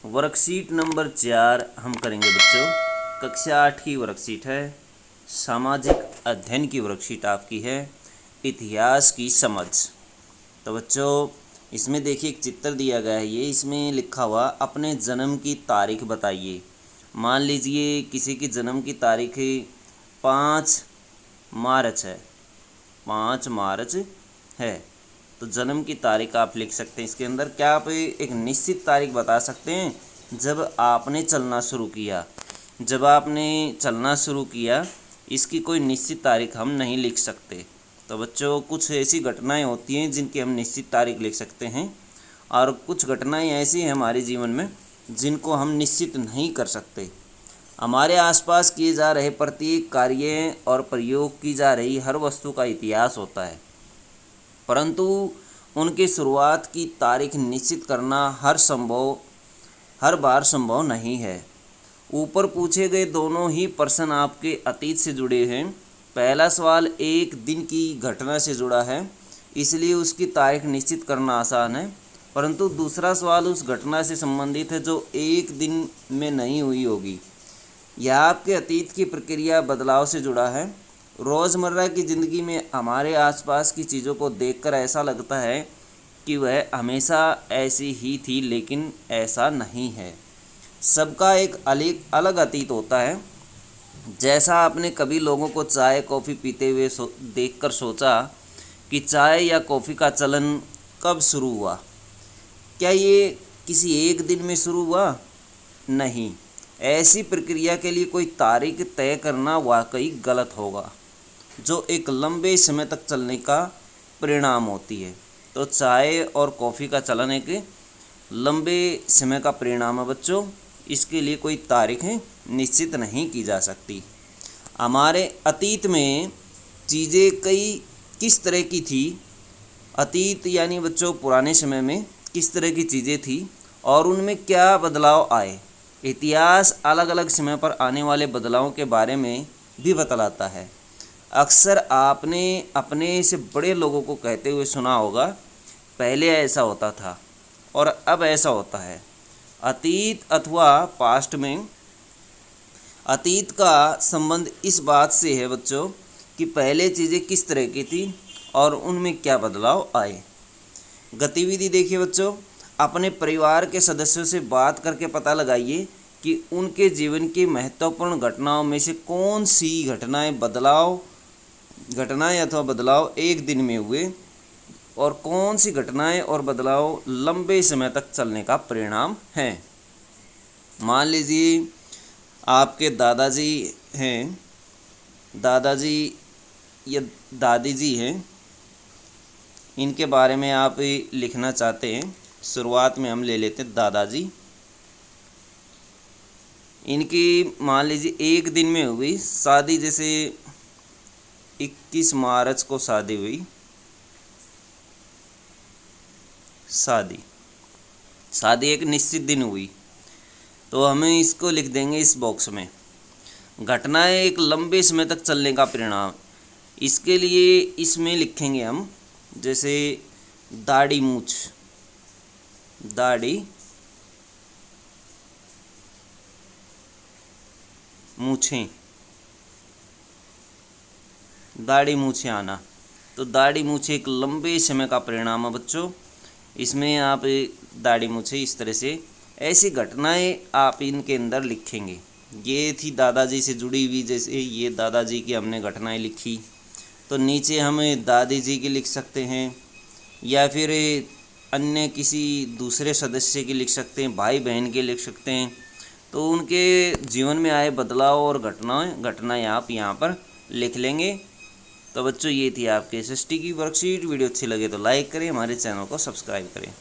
Worksheet number 4 हम करेंगे बच्चों। कक्षा 8 की वर्कशीट है। सामाजिक अध्ययन की वर्कशीट आपकी है। इतिहास की समझ। तो बच्चों इसमें देखिए एक चित्र दिया गया है। ये इसमें लिखा हुआ अपने जन्म की तारीख बताइए। मान लीजिए किसी की जन्म की तारीख 5 मार्च है। 5 मार्च है तो जन्म की तारीख आप लिख सकते हैं। इसके अंदर क्या आप एक निश्चित तारीख बता सकते हैं जब आपने चलना शुरू किया। जब आपने चलना शुरू किया इसकी कोई निश्चित तारीख हम नहीं लिख सकते। तो बच्चों कुछ ऐसी घटनाएं होती हैं जिनकी हम निश्चित तारीख लिख सकते हैं, और कुछ घटनाएं ऐसी हैं हमारे जीवन में जिनको हम निश्चित नहीं कर सकते। हमारे आसपास किए जा रहे प्रत्येक कार्य और प्रयोग की जा रही हर वस्तु का इतिहास होता है, परंतु उनकी शुरुआत की तारीख निश्चित करना हर बार संभव नहीं है। ऊपर पूछे गए दोनों ही प्रश्न आपके अतीत से जुड़े हैं। पहला सवाल एक दिन की घटना से जुड़ा है, इसलिए उसकी तारीख निश्चित करना आसान है, परंतु दूसरा सवाल उस घटना से संबंधित है जो एक दिन में नहीं हुई होगी। यह आपके अतीत की प्रक्रिया बदलाव से जुड़ा है। रोज़मर्रा की ज़िंदगी में हमारे आसपास की चीज़ों को देखकर ऐसा लगता है कि वह हमेशा ऐसी ही थी, लेकिन ऐसा नहीं है। सबका एक अलग अतीत होता है। जैसा आपने कभी लोगों को चाय कॉफ़ी पीते हुए देखकर सोचा कि चाय या कॉफ़ी का चलन कब शुरू हुआ, क्या ये किसी एक दिन में शुरू हुआ? नहीं। ऐसी प्रक्रिया के लिए कोई तारीख तय करना वाकई गलत होगा, जो एक लंबे समय तक चलने का परिणाम होती है। तो चाय और कॉफ़ी का चलन एक लंबे समय का परिणाम है बच्चों। इसके लिए कोई तारीख निश्चित नहीं की जा सकती। हमारे अतीत में चीज़ें किस तरह की थी, अतीत यानी बच्चों पुराने समय में किस तरह की चीज़ें थी और उनमें क्या बदलाव आए। इतिहास अलग अलग समय पर आने वाले बदलावों के बारे में भी बतलाता है। अक्सर आपने अपने से बड़े लोगों को कहते हुए सुना होगा, पहले ऐसा होता था और अब ऐसा होता है। अतीत अथवा पास्ट में अतीत का संबंध इस बात से है बच्चों कि पहले चीज़ें किस तरह की थी और उनमें क्या बदलाव आए। गतिविधि देखिए बच्चों, अपने परिवार के सदस्यों से बात करके पता लगाइए कि उनके जीवन की महत्वपूर्ण घटनाओं में से कौन सी घटनाएं अथवा बदलाव एक दिन में हुए और कौन सी घटनाएं और बदलाव लंबे समय तक चलने का परिणाम है। मान लीजिए आपके दादाजी हैं, दादाजी या दादी जी हैं, इनके बारे में आप लिखना चाहते हैं। शुरुआत में हम ले लेते हैं दादाजी। इनकी मान लीजिए एक दिन में हुई शादी, जैसे 21 मार्च को शादी हुई। शादी एक निश्चित दिन हुई, तो हमें इसको लिख देंगे इस बॉक्स में। घटनाएं एक लंबे समय तक चलने का परिणाम, इसके लिए इसमें लिखेंगे हम, जैसे दाढ़ी मूछें आना। तो दाढ़ी मूछें एक लंबे समय का परिणाम है बच्चों। इसमें आप दाढ़ी मूछें इस तरह से ऐसी घटनाएं आप इनके अंदर लिखेंगे। ये थी दादाजी से जुड़ी हुई, जैसे ये दादाजी की हमने घटनाएं लिखी, तो नीचे हम दादी जी की लिख सकते हैं या फिर अन्य किसी दूसरे सदस्य की लिख सकते हैं, भाई बहन के लिख सकते हैं। तो उनके जीवन में आए बदलाव और घटनाएं आप यहाँ पर लिख लेंगे। तो बच्चों ये थी आपके एसएसटी की वर्कशीट। वीडियो अच्छी लगे तो लाइक करें, हमारे चैनल को सब्सक्राइब करें।